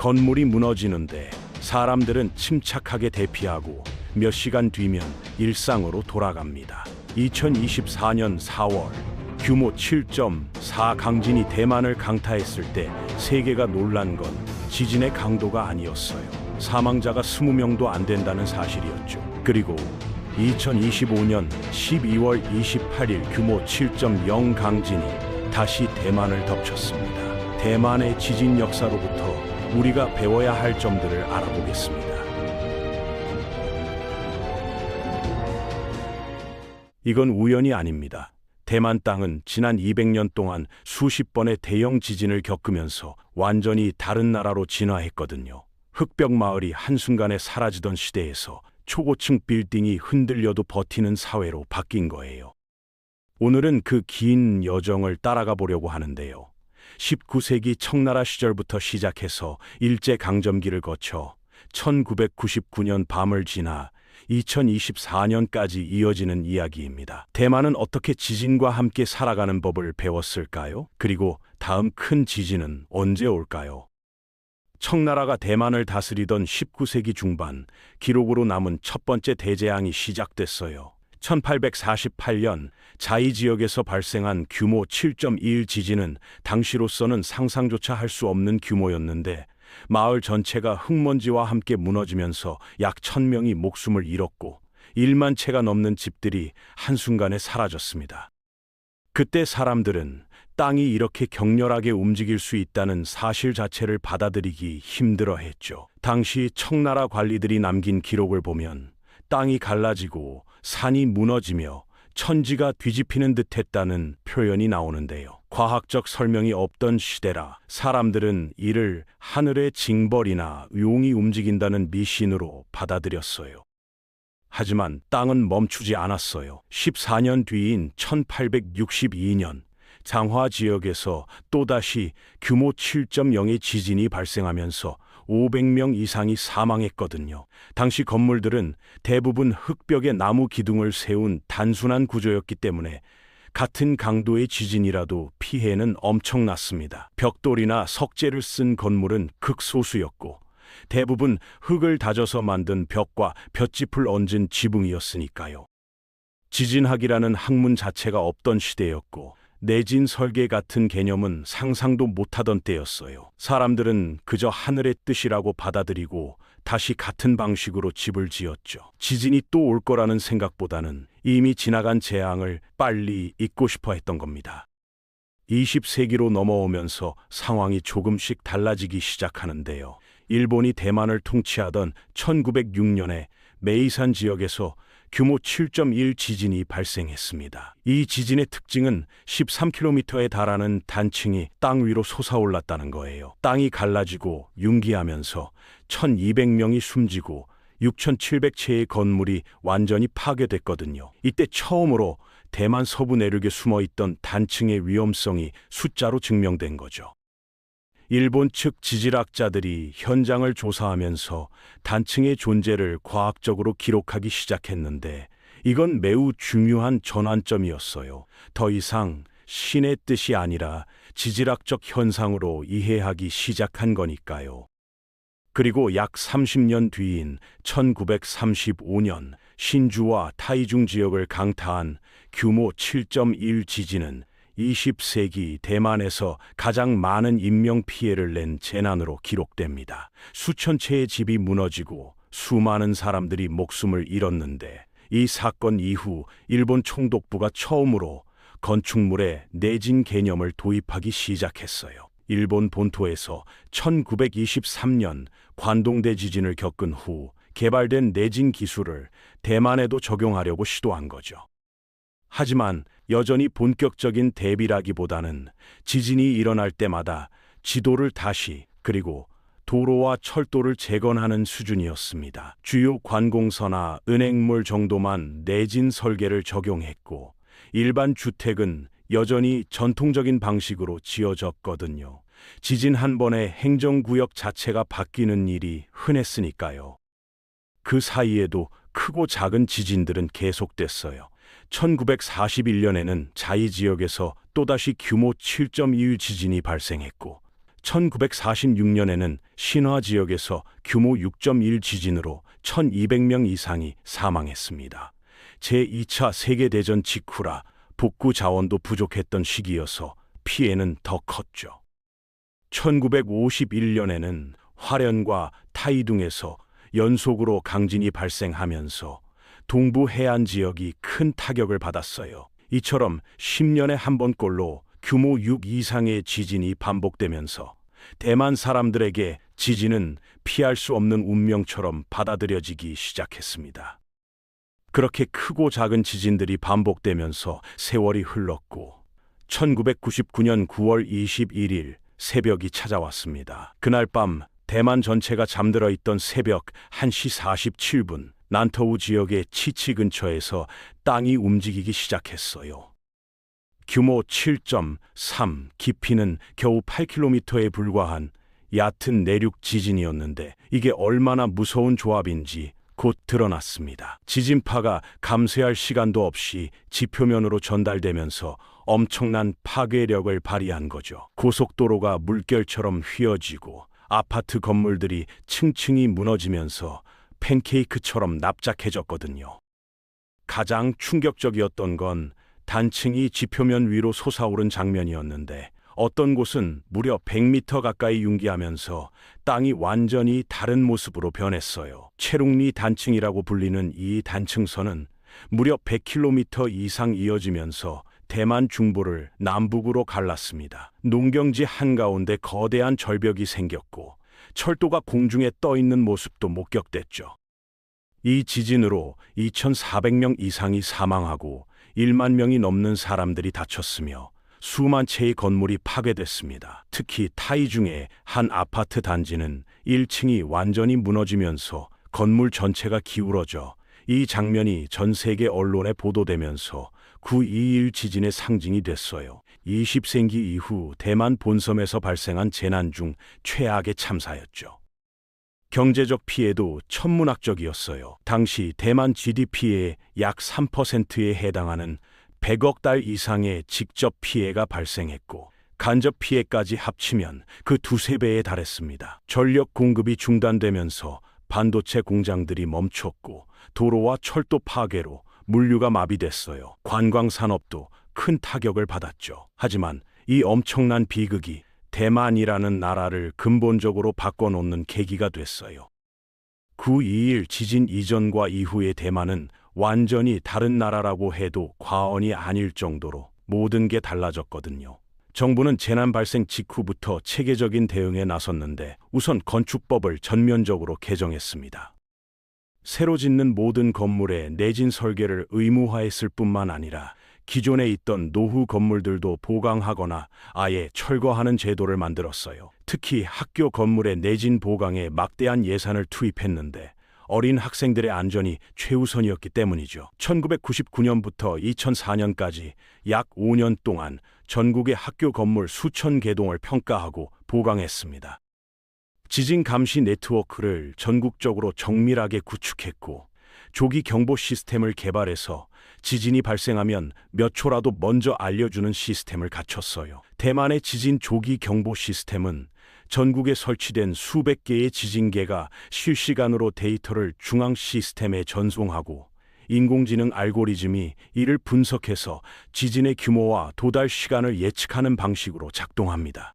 건물이 무너지는데 사람들은 침착하게 대피하고 몇 시간 뒤면 일상으로 돌아갑니다. 2024년 4월 규모 7.4 강진이 대만을 강타했을 때 세계가 놀란 건 지진의 강도가 아니었어요. 사망자가 20명도 안 된다는 사실이었죠. 그리고 2025년 12월 28일 규모 7.0 강진이 다시 대만을 덮쳤습니다. 대만의 지진 역사로부터 우리가 배워야 할 점들을 알아보겠습니다. 이건 우연이 아닙니다. 대만 땅은 지난 200년 동안 수십 번의 대형 지진을 겪으면서 완전히 다른 나라로 진화했거든요. 흑벽 마을이 한순간에 사라지던 시대에서 초고층 빌딩이 흔들려도 버티는 사회로 바뀐 거예요. 오늘은 그 긴 여정을 따라가 보려고 하는데요. 19세기 청나라 시절부터 시작해서 일제강점기를 거쳐 1999년 밤을 지나 2024년까지 이어지는 이야기입니다. 대만은 어떻게 지진과 함께 살아가는 법을 배웠을까요? 그리고 다음 큰 지진은 언제 올까요? 청나라가 대만을 다스리던 19세기 중반, 기록으로 남은 첫 번째 대재앙이 시작됐어요. 1848년 자이 지역에서 발생한 규모 7.21 지진은 당시로서는 상상조차 할 수 없는 규모였는데 마을 전체가 흙먼지와 함께 무너지면서 약 1000명이 목숨을 잃었고 1만 채가 넘는 집들이 한순간에 사라졌습니다. 그때 사람들은 땅이 이렇게 격렬하게 움직일 수 있다는 사실 자체를 받아들이기 힘들어했죠. 당시 청나라 관리들이 남긴 기록을 보면 땅이 갈라지고 산이 무너지며 천지가 뒤집히는 듯했다는 표현이 나오는데요. 과학적 설명이 없던 시대라 사람들은 이를 하늘의 징벌이나 용이 움직인다는 미신으로 받아들였어요. 하지만 땅은 멈추지 않았어요. 14년 뒤인 1862년 장화 지역에서 또다시 규모 7.0의 지진이 발생하면서 500명 이상이 사망했거든요. 당시 건물들은 대부분 흙벽에 나무 기둥을 세운 단순한 구조였기 때문에 같은 강도의 지진이라도 피해는 엄청났습니다. 벽돌이나 석재를 쓴 건물은 극소수였고 대부분 흙을 다져서 만든 벽과 볏짚을 얹은 지붕이었으니까요. 지진학이라는 학문 자체가 없던 시대였고 내진 설계 같은 개념은 상상도 못하던 때였어요. 사람들은 그저 하늘의 뜻이라고 받아들이고 다시 같은 방식으로 집을 지었죠. 지진이 또 올 거라는 생각보다는 이미 지나간 재앙을 빨리 잊고 싶어 했던 겁니다. 20세기로 넘어오면서 상황이 조금씩 달라지기 시작하는데요. 일본이 대만을 통치하던 1906년에 메이산 지역에서 규모 7.1 지진이 발생했습니다. 이 지진의 특징은 13km에 달하는 단층이 땅 위로 솟아올랐다는 거예요. 땅이 갈라지고 융기하면서 1200명이 숨지고 6700채의 건물이 완전히 파괴됐거든요. 이때 처음으로 대만 서부 내륙에 숨어있던 단층의 위험성이 숫자로 증명된 거죠. 일본 측 지질학자들이 현장을 조사하면서 단층의 존재를 과학적으로 기록하기 시작했는데 이건 매우 중요한 전환점이었어요. 더 이상 신의 뜻이 아니라 지질학적 현상으로 이해하기 시작한 거니까요. 그리고 약 30년 뒤인 1935년 신주와 타이중 지역을 강타한 규모 7.1 지진은 20세기 대만에서 가장 많은 인명피해를 낸 재난으로 기록됩니다. 수천 채의 집이 무너지고 수많은 사람들이 목숨을 잃었는데 이 사건 이후 일본 총독부가 처음으로 건축물에 내진 개념을 도입하기 시작했어요. 일본 본토에서 1923년 관동대 지진을 겪은 후 개발된 내진 기술을 대만에도 적용하려고 시도한 거죠. 하지만 여전히 본격적인 대비라기보다는 지진이 일어날 때마다 지도를 다시 그리고 도로와 철도를 재건하는 수준이었습니다. 주요 관공서나 은행물 정도만 내진 설계를 적용했고 일반 주택은 여전히 전통적인 방식으로 지어졌거든요. 지진 한 번에 행정구역 자체가 바뀌는 일이 흔했으니까요. 그 사이에도 크고 작은 지진들은 계속됐어요. 1941년에는 자이 지역에서 또다시 규모 7.2 지진이 발생했고 1946년에는 신화 지역에서 규모 6.1 지진으로 1200명 이상이 사망했습니다. 제2차 세계대전 직후라 복구 자원도 부족했던 시기여서 피해는 더 컸죠. 1951년에는 화련과 타이둥에서 연속으로 강진이 발생하면서 동부 해안 지역이 큰 타격을 받았어요. 이처럼 10년에 한 번꼴로 규모 6 이상의 지진이 반복되면서 대만 사람들에게 지진은 피할 수 없는 운명처럼 받아들여지기 시작했습니다. 그렇게 크고 작은 지진들이 반복되면서 세월이 흘렀고 1999년 9월 21일 새벽이 찾아왔습니다. 그날 밤 대만 전체가 잠들어 있던 새벽 1시 47분 난터우 지역의 치치 근처에서 땅이 움직이기 시작했어요. 규모 7.3, 깊이는 겨우 8km에 불과한 얕은 내륙 지진이었는데 이게 얼마나 무서운 조합인지 곧 드러났습니다. 지진파가 감쇄할 시간도 없이 지표면으로 전달되면서 엄청난 파괴력을 발휘한 거죠. 고속도로가 물결처럼 휘어지고 아파트 건물들이 층층이 무너지면서 팬케이크처럼 납작해졌거든요. 가장 충격적이었던 건 단층이 지표면 위로 솟아오른 장면이었는데 어떤 곳은 무려 100m 가까이 융기하면서 땅이 완전히 다른 모습으로 변했어요. 체룽리 단층이라고 불리는 이 단층선은 무려 100km 이상 이어지면서 대만 중부를 남북으로 갈랐습니다. 농경지 한가운데 거대한 절벽이 생겼고 철도가 공중에 떠 있는 모습도 목격됐죠. 이 지진으로 2,400명 이상이 사망하고 1만 명이 넘는 사람들이 다쳤으며 수만 채의 건물이 파괴됐습니다. 특히 타이중의 한 아파트 단지는 1층이 완전히 무너지면서 건물 전체가 기울어져 이 장면이 전 세계 언론에 보도되면서 9.21 지진의 상징이 됐어요. 20세기 이후 대만 본섬에서 발생한 재난 중 최악의 참사였죠. 경제적 피해도 천문학적이었어요. 당시 대만 GDP의 약 3%에 해당하는 100억 달 이상의 직접 피해가 발생했고 간접 피해까지 합치면 그 두세 배에 달했습니다. 전력 공급이 중단되면서 반도체 공장들이 멈췄고 도로와 철도 파괴로 물류가 마비됐어요. 관광산업도 큰 타격을 받았죠. 하지만 이 엄청난 비극이 대만이라는 나라를 근본적으로 바꿔놓는 계기가 됐어요. 9.21 지진 이전과 이후의 대만은 완전히 다른 나라라고 해도 과언이 아닐 정도로 모든 게 달라졌거든요. 정부는 재난 발생 직후부터 체계적인 대응에 나섰는데 우선 건축법을 전면적으로 개정했습니다. 새로 짓는 모든 건물에 내진 설계를 의무화했을 뿐만 아니라 기존에 있던 노후 건물들도 보강하거나 아예 철거하는 제도를 만들었어요. 특히 학교 건물의 내진 보강에 막대한 예산을 투입했는데 어린 학생들의 안전이 최우선이었기 때문이죠. 1999년부터 2004년까지 약 5년 동안 전국의 학교 건물 수천 개동을 평가하고 보강했습니다. 지진 감시 네트워크를 전국적으로 정밀하게 구축했고 조기 경보 시스템을 개발해서 지진이 발생하면 몇 초라도 먼저 알려주는 시스템을 갖췄어요. 대만의 지진 조기 경보 시스템은 전국에 설치된 수백 개의 지진계가 실시간으로 데이터를 중앙 시스템에 전송하고 인공지능 알고리즘이 이를 분석해서 지진의 규모와 도달 시간을 예측하는 방식으로 작동합니다.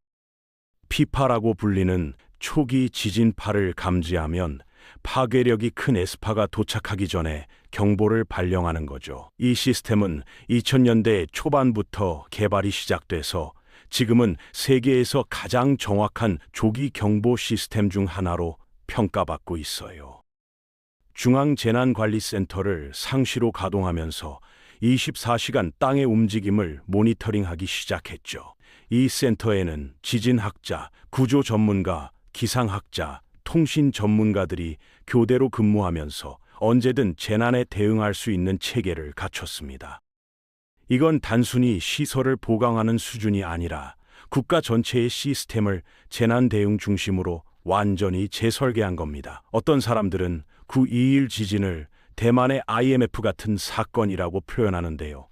피파라고 불리는 초기 지진파를 감지하면 파괴력이 큰 에스파가 도착하기 전에 경보를 발령하는 거죠. 이 시스템은 2000년대 초반부터 개발이 시작돼서 지금은 세계에서 가장 정확한 조기 경보 시스템 중 하나로 평가받고 있어요. 중앙재난관리센터를 상시로 가동하면서 24시간 땅의 움직임을 모니터링하기 시작했죠. 이 센터에는 지진학자, 구조 전문가, 기상학자, 통신 전문가들이 교대로 근무하면서 언제든 재난에 대응할 수 있는 체계를 갖췄습니다. 이건 단순히 시설을 보강하는 수준이 아니라 국가 전체의 시스템을 재난 대응 중심으로 완전히 재설계한 겁니다. 어떤 사람들은 9.21 지진을 대만의 IMF 같은 사건이라고 표현하는데요.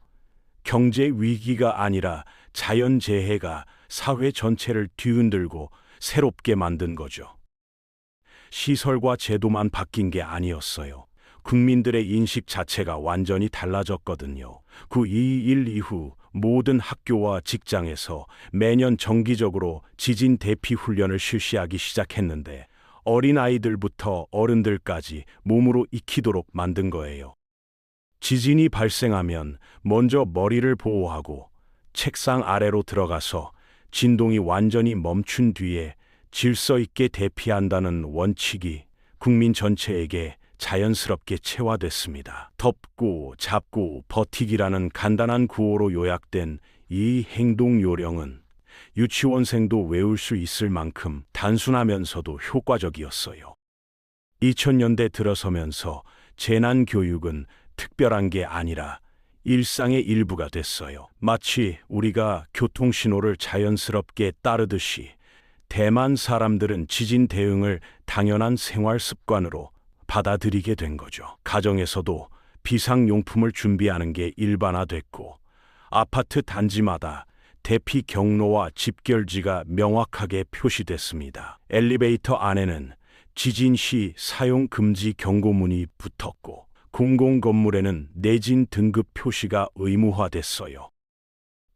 경제 위기가 아니라 자연재해가 사회 전체를 뒤흔들고 새롭게 만든 거죠. 시설과 제도만 바뀐 게 아니었어요. 국민들의 인식 자체가 완전히 달라졌거든요. 9.11 이후 모든 학교와 직장에서 매년 정기적으로 지진 대피 훈련을 실시하기 시작했는데 어린아이들부터 어른들까지 몸으로 익히도록 만든 거예요. 지진이 발생하면 먼저 머리를 보호하고 책상 아래로 들어가서 진동이 완전히 멈춘 뒤에 질서 있게 대피한다는 원칙이 국민 전체에게 자연스럽게 체화됐습니다. 덮고 잡고 버티기라는 간단한 구호로 요약된 이 행동 요령은 유치원생도 외울 수 있을 만큼 단순하면서도 효과적이었어요. 2000년대 들어서면서 재난 교육은 특별한 게 아니라 일상의 일부가 됐어요. 마치 우리가 교통신호를 자연스럽게 따르듯이 대만 사람들은 지진 대응을 당연한 생활 습관으로 받아들이게 된 거죠. 가정에서도 비상용품을 준비하는 게 일반화됐고 아파트 단지마다 대피 경로와 집결지가 명확하게 표시됐습니다. 엘리베이터 안에는 지진 시 사용 금지 경고문이 붙었고 공공 건물에는 내진 등급 표시가 의무화됐어요.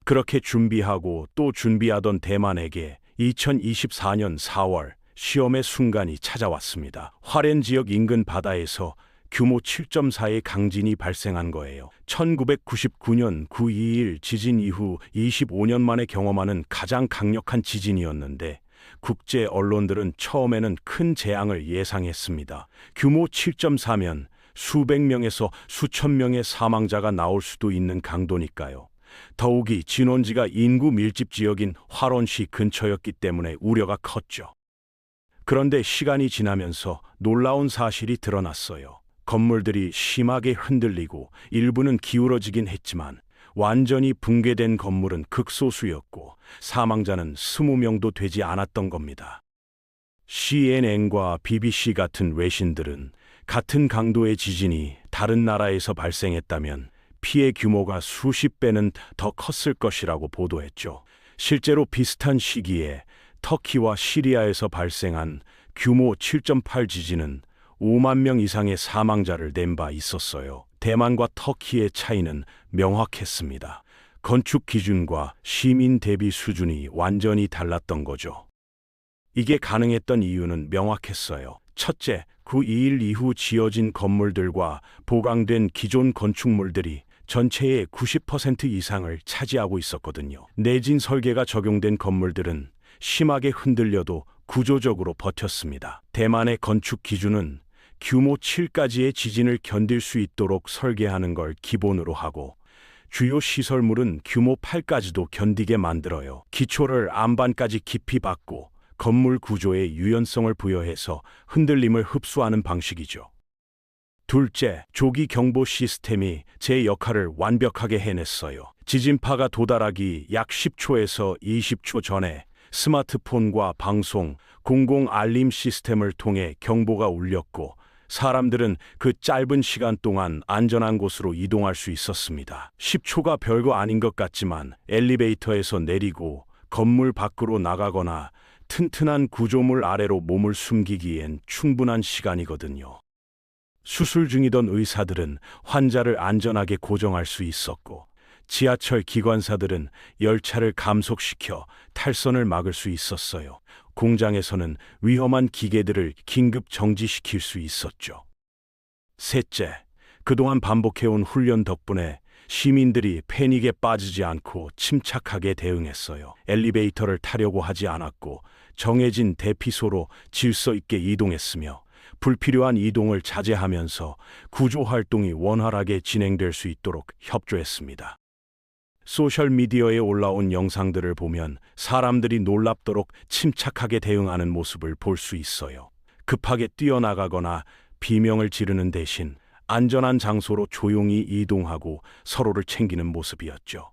그렇게 준비하고 또 준비하던 대만에게 2024년 4월 시험의 순간이 찾아왔습니다. 화롄 지역 인근 바다에서 규모 7.4의 강진이 발생한 거예요. 1999년 9.21 지진 이후 25년 만에 경험하는 가장 강력한 지진이었는데 국제 언론들은 처음에는 큰 재앙을 예상했습니다. 규모 7.4면 수백 명에서 수천 명의 사망자가 나올 수도 있는 강도니까요. 더욱이 진원지가 인구 밀집 지역인 화롄시 근처였기 때문에 우려가 컸죠. 그런데 시간이 지나면서 놀라운 사실이 드러났어요. 건물들이 심하게 흔들리고 일부는 기울어지긴 했지만 완전히 붕괴된 건물은 극소수였고 사망자는 20명도 되지 않았던 겁니다. CNN과 BBC 같은 외신들은 같은 강도의 지진이 다른 나라에서 발생했다면 피해 규모가 수십 배는 더 컸을 것이라고 보도했죠. 실제로 비슷한 시기에 터키와 시리아에서 발생한 규모 7.8 지진은 5만 명 이상의 사망자를 낸 바 있었어요. 대만과 터키의 차이는 명확했습니다. 건축 기준과 시민 대비 수준이 완전히 달랐던 거죠. 이게 가능했던 이유는 명확했어요. 첫째, 9.21 이후 지어진 건물들과 보강된 기존 건축물들이 전체의 90% 이상을 차지하고 있었거든요. 내진 설계가 적용된 건물들은 심하게 흔들려도 구조적으로 버텼습니다. 대만의 건축 기준은 규모 7까지의 지진을 견딜 수 있도록 설계하는 걸 기본으로 하고 주요 시설물은 규모 8까지도 견디게 만들어요. 기초를 안반까지 깊이 박고 건물 구조에 유연성을 부여해서 흔들림을 흡수하는 방식이죠. 둘째, 조기 경보 시스템이 제 역할을 완벽하게 해냈어요. 지진파가 도달하기 약 10초에서 20초 전에 스마트폰과 방송, 공공 알림 시스템을 통해 경보가 울렸고 사람들은 그 짧은 시간 동안 안전한 곳으로 이동할 수 있었습니다. 10초가 별거 아닌 것 같지만 엘리베이터에서 내리고 건물 밖으로 나가거나 튼튼한 구조물 아래로 몸을 숨기기엔 충분한 시간이거든요. 수술 중이던 의사들은 환자를 안전하게 고정할 수 있었고 지하철 기관사들은 열차를 감속시켜 탈선을 막을 수 있었어요. 공장에서는 위험한 기계들을 긴급 정지시킬 수 있었죠. 셋째, 그동안 반복해온 훈련 덕분에 시민들이 패닉에 빠지지 않고 침착하게 대응했어요. 엘리베이터를 타려고 하지 않았고 정해진 대피소로 질서 있게 이동했으며 불필요한 이동을 자제하면서 구조 활동이 원활하게 진행될 수 있도록 협조했습니다. 소셜미디어에 올라온 영상들을 보면 사람들이 놀랍도록 침착하게 대응하는 모습을 볼 수 있어요. 급하게 뛰어나가거나 비명을 지르는 대신 안전한 장소로 조용히 이동하고 서로를 챙기는 모습이었죠.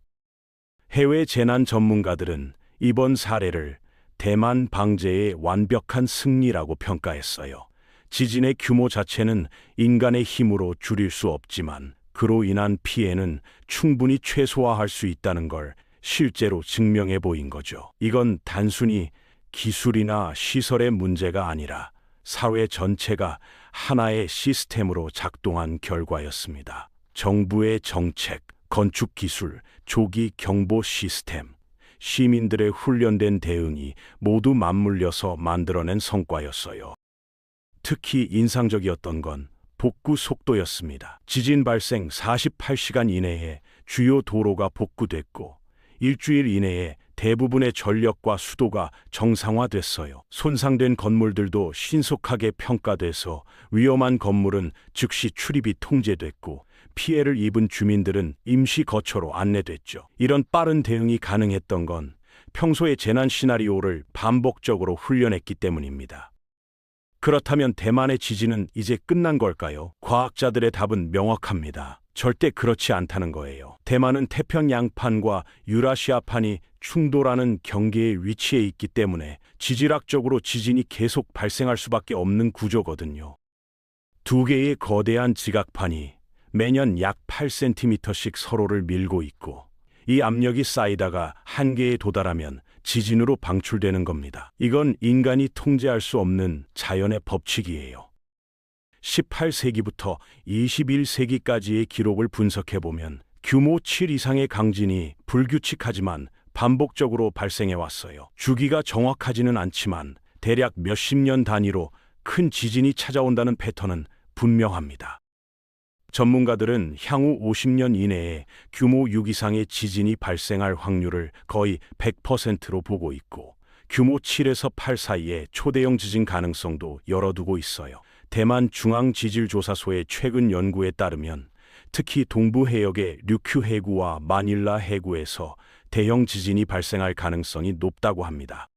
해외 재난 전문가들은 이번 사례를 대만 방제의 완벽한 승리라고 평가했어요. 지진의 규모 자체는 인간의 힘으로 줄일 수 없지만 그로 인한 피해는 충분히 최소화할 수 있다는 걸 실제로 증명해 보인 거죠. 이건 단순히 기술이나 시설의 문제가 아니라 사회 전체가 하나의 시스템으로 작동한 결과였습니다. 정부의 정책, 건축 기술, 조기 경보 시스템, 시민들의 훈련된 대응이 모두 맞물려서 만들어낸 성과였어요. 특히 인상적이었던 건 복구 속도였습니다. 지진 발생 48시간 이내에 주요 도로가 복구됐고 일주일 이내에 대부분의 전력과 수도가 정상화됐어요. 손상된 건물들도 신속하게 평가돼서 위험한 건물은 즉시 출입이 통제됐고 피해를 입은 주민들은 임시 거처로 안내됐죠. 이런 빠른 대응이 가능했던 건 평소의 재난 시나리오를 반복적으로 훈련했기 때문입니다. 그렇다면 대만의 지진은 이제 끝난 걸까요? 과학자들의 답은 명확합니다. 절대 그렇지 않다는 거예요. 대만은 태평양판과 유라시아판이 충돌하는 경계에 위치해 있기 때문에 지질학적으로 지진이 계속 발생할 수밖에 없는 구조거든요. 두 개의 거대한 지각판이 매년 약 8cm씩 서로를 밀고 있고 이 압력이 쌓이다가 한계에 도달하면 지진으로 방출되는 겁니다. 이건 인간이 통제할 수 없는 자연의 법칙이에요. 18세기부터 21세기까지의 기록을 분석해보면 규모 7 이상의 강진이 불규칙하지만 반복적으로 발생해 왔어요. 주기가 정확하지는 않지만 대략 몇십 년 단위로 큰 지진이 찾아온다는 패턴은 분명합니다. 전문가들은 향후 50년 이내에 규모 6 이상의 지진이 발생할 확률을 거의 100%로 보고 있고 규모 7에서 8 사이의 초대형 지진 가능성도 열어두고 있어요. 대만 중앙지질조사소의 최근 연구에 따르면 특히 동부 해역의 류큐 해구와 마닐라 해구에서 대형 지진이 발생할 가능성이 높다고 합니다.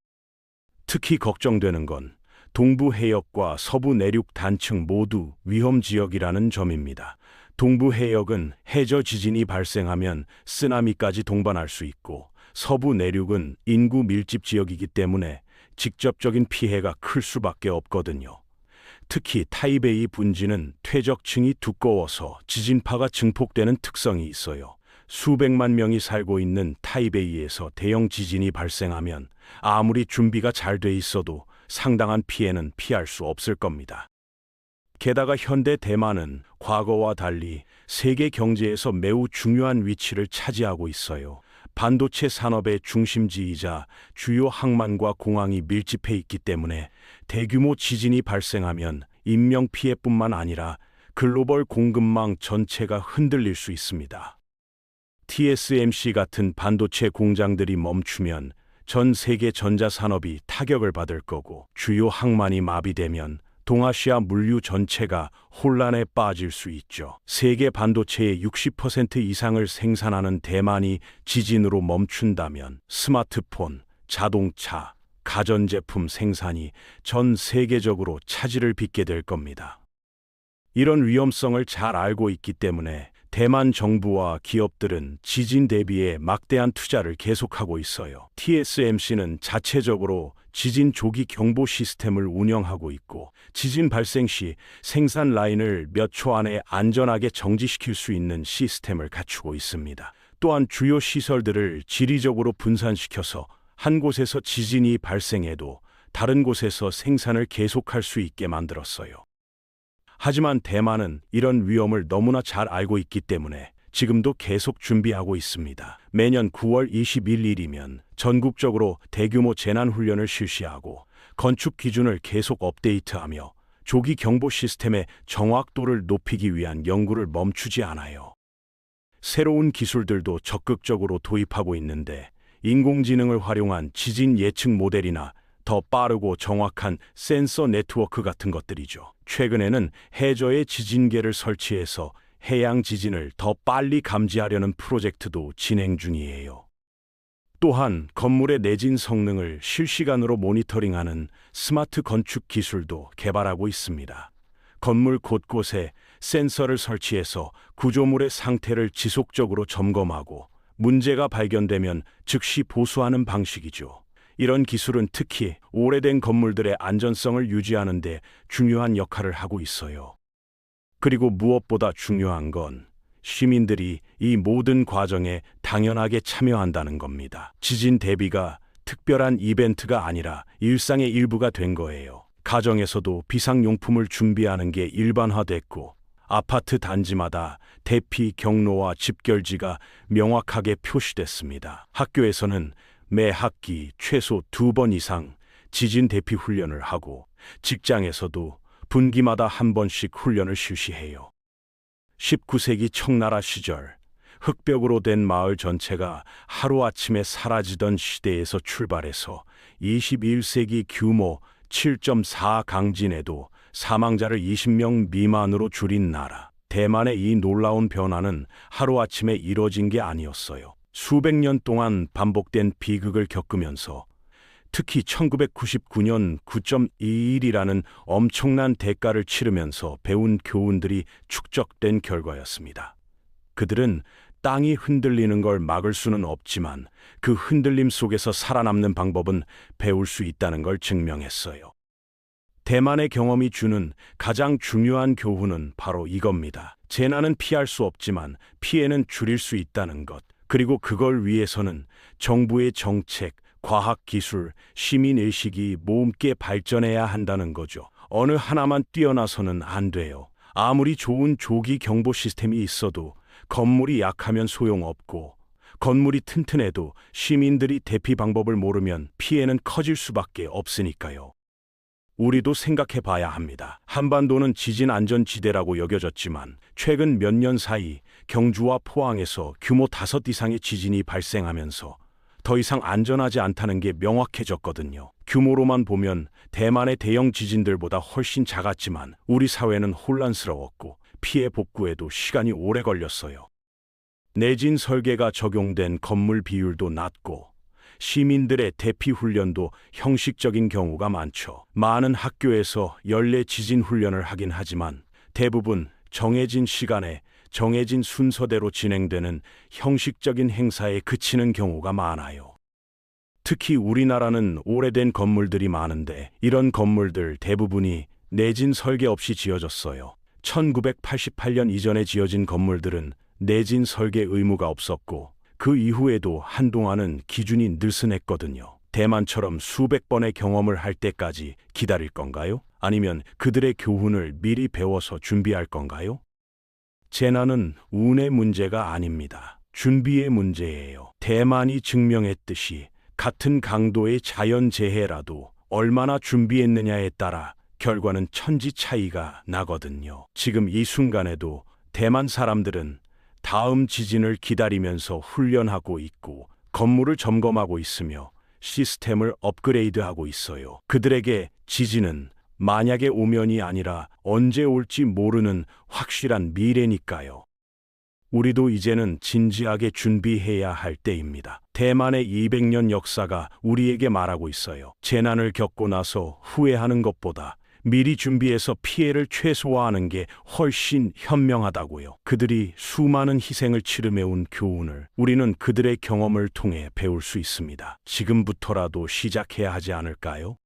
특히 걱정되는 건 동부 해역과 서부 내륙 단층 모두 위험 지역이라는 점입니다. 동부 해역은 해저 지진이 발생하면 쓰나미까지 동반할 수 있고 서부 내륙은 인구 밀집 지역이기 때문에 직접적인 피해가 클 수밖에 없거든요. 특히 타이베이 분지는 퇴적층이 두꺼워서 지진파가 증폭되는 특성이 있어요. 수백만 명이 살고 있는 타이베이에서 대형 지진이 발생하면 아무리 준비가 잘 돼 있어도 상당한 피해는 피할 수 없을 겁니다. 게다가 현대 대만은 과거와 달리 세계 경제에서 매우 중요한 위치를 차지하고 있어요. 반도체 산업의 중심지이자 주요 항만과 공항이 밀집해 있기 때문에 대규모 지진이 발생하면 인명피해뿐만 아니라 글로벌 공급망 전체가 흔들릴 수 있습니다. TSMC 같은 반도체 공장들이 멈추면 전 세계 전자산업이 타격을 받을 거고 주요 항만이 마비되면 동아시아 물류 전체가 혼란에 빠질 수 있죠. 세계 반도체의 60% 이상을 생산하는 대만이 지진으로 멈춘다면 스마트폰, 자동차, 가전제품 생산이 전 세계적으로 차질을 빚게 될 겁니다. 이런 위험성을 잘 알고 있기 때문에 대만 정부와 기업들은 지진 대비에 막대한 투자를 계속하고 있어요. TSMC는 자체적으로 지진 조기 경보 시스템을 운영하고 있고 지진 발생 시 생산 라인을 몇 초 안에 안전하게 정지시킬 수 있는 시스템을 갖추고 있습니다. 또한 주요 시설들을 지리적으로 분산시켜서 한 곳에서 지진이 발생해도 다른 곳에서 생산을 계속할 수 있게 만들었어요. 하지만 대만은 이런 위험을 너무나 잘 알고 있기 때문에 지금도 계속 준비하고 있습니다. 매년 9월 21일이면 전국적으로 대규모 재난훈련을 실시하고 건축 기준을 계속 업데이트하며 조기 경보 시스템의 정확도를 높이기 위한 연구를 멈추지 않아요. 새로운 기술들도 적극적으로 도입하고 있는데 인공지능을 활용한 지진 예측 모델이나 더 빠르고 정확한 센서 네트워크 같은 것들이죠. 최근에는 해저에 지진계를 설치해서 해양 지진을 더 빨리 감지하려는 프로젝트도 진행 중이에요. 또한 건물의 내진 성능을 실시간으로 모니터링하는 스마트 건축 기술도 개발하고 있습니다. 건물 곳곳에 센서를 설치해서 구조물의 상태를 지속적으로 점검하고 문제가 발견되면 즉시 보수하는 방식이죠. 이런 기술은 특히 오래된 건물들의 안전성을 유지하는 데 중요한 역할을 하고 있어요. 그리고 무엇보다 중요한 건 시민들이 이 모든 과정에 당연하게 참여한다는 겁니다. 지진 대비가 특별한 이벤트가 아니라 일상의 일부가 된 거예요. 가정에서도 비상용품을 준비하는 게 일반화됐고, 아파트 단지마다 대피 경로와 집결지가 명확하게 표시됐습니다. 학교에서는 매 학기 최소 2번 이상 지진 대피 훈련을 하고, 직장에서도 분기마다 한 번씩 훈련을 실시해요. 19세기 청나라 시절, 흙벽으로 된 마을 전체가 하루아침에 사라지던 시대에서 출발해서 21세기 규모 7.4 강진에도 사망자를 20명 미만으로 줄인 나라. 대만의 이 놀라운 변화는 하루아침에 이뤄진 게 아니었어요. 수백 년 동안 반복된 비극을 겪으면서, 특히 1999년 9.21이라는 엄청난 대가를 치르면서 배운 교훈들이 축적된 결과였습니다. 그들은 땅이 흔들리는 걸 막을 수는 없지만 그 흔들림 속에서 살아남는 방법은 배울 수 있다는 걸 증명했어요. 대만의 경험이 주는 가장 중요한 교훈은 바로 이겁니다. 재난은 피할 수 없지만 피해는 줄일 수 있다는 것. 그리고 그걸 위해서는 정부의 정책, 과학기술, 시민의식이 모험께 발전해야 한다는 거죠. 어느 하나만 뛰어나서는 안 돼요. 아무리 좋은 조기 경보 시스템이 있어도 건물이 약하면 소용없고, 건물이 튼튼해도 시민들이 대피 방법을 모르면 피해는 커질 수밖에 없으니까요. 우리도 생각해 봐야 합니다. 한반도는 지진 안전지대라고 여겨졌지만 최근 몇 년 사이 경주와 포항에서 규모 5 이상의 지진이 발생하면서 더 이상 안전하지 않다는 게 명확해졌거든요. 규모로만 보면 대만의 대형 지진들보다 훨씬 작았지만 우리 사회는 혼란스러웠고 피해 복구에도 시간이 오래 걸렸어요. 내진 설계가 적용된 건물 비율도 낮고 시민들의 대피 훈련도 형식적인 경우가 많죠. 많은 학교에서 연례 지진 훈련을 하긴 하지만 대부분 정해진 시간에 정해진 순서대로 진행되는 형식적인 행사에 그치는 경우가 많아요. 특히 우리나라는 오래된 건물들이 많은데 이런 건물들 대부분이 내진 설계 없이 지어졌어요. 1988년 이전에 지어진 건물들은 내진 설계 의무가 없었고 그 이후에도 한동안은 기준이 느슨했거든요. 대만처럼 수백 번의 경험을 할 때까지 기다릴 건가요? 아니면 그들의 교훈을 미리 배워서 준비할 건가요? 재난은 운의 문제가 아닙니다. 준비의 문제예요. 대만이 증명했듯이 같은 강도의 자연재해라도 얼마나 준비했느냐에 따라 결과는 천지 차이가 나거든요. 지금 이 순간에도 대만 사람들은 다음 지진을 기다리면서 훈련하고 있고 건물을 점검하고 있으며 시스템을 업그레이드하고 있어요. 그들에게 지진은 만약에 오면이 아니라 언제 올지 모르는 확실한 미래니까요. 우리도 이제는 진지하게 준비해야 할 때입니다. 대만의 200년 역사가 우리에게 말하고 있어요. 재난을 겪고 나서 후회하는 것보다 미리 준비해서 피해를 최소화하는 게 훨씬 현명하다고요. 그들이 수많은 희생을 치르며온 교훈을 우리는 그들의 경험을 통해 배울 수 있습니다. 지금부터라도 시작해야 하지 않을까요?